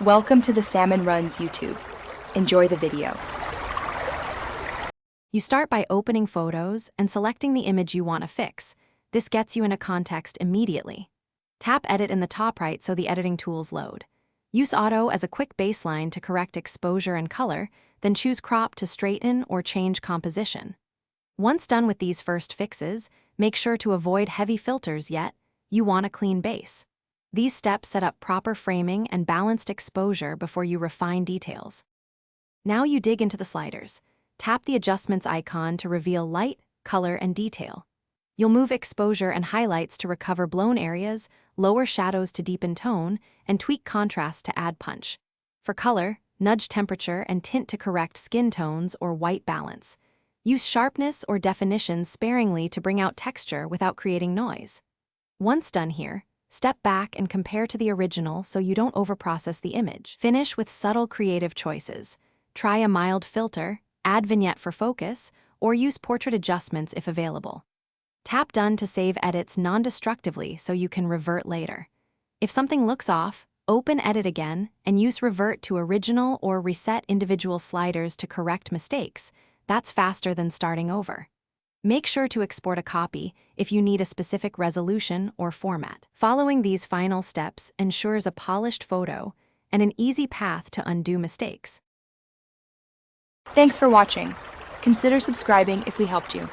Welcome to the Salmon Runs YouTube. Enjoy the video. You start by opening Photos and selecting the image you want to fix. This gets you into context immediately. Tap Edit in the top right so the editing tools load. Use Auto as a quick baseline to correct exposure and color, then choose Crop to straighten or change composition. Once done with these first fixes, make sure to avoid heavy filters yet. You want a clean base. These steps set up proper framing and balanced exposure before you refine details. Now you dig into the sliders. Tap the adjustments icon to reveal light, color, and detail. You'll move exposure and highlights to recover blown areas, lower shadows to deepen tone, and tweak contrast to add punch. For color, nudge temperature and tint to correct skin tones or white balance. Use sharpness or definition sparingly to bring out texture without creating noise. Once done here, step back and compare to the original so you don't overprocess the image. Finish with subtle creative choices. Try a mild filter, add vignette for focus, or use portrait adjustments if available. Tap Done to save edits non-destructively so you can revert later. If something looks off, open Edit again and use Revert to Original or reset individual sliders to correct mistakes. That's faster than starting over. Make sure to export a copy if you need a specific resolution or format. Following these final steps ensures a polished photo and an easy path to undo mistakes. Thanks for watching. Consider subscribing if we helped you.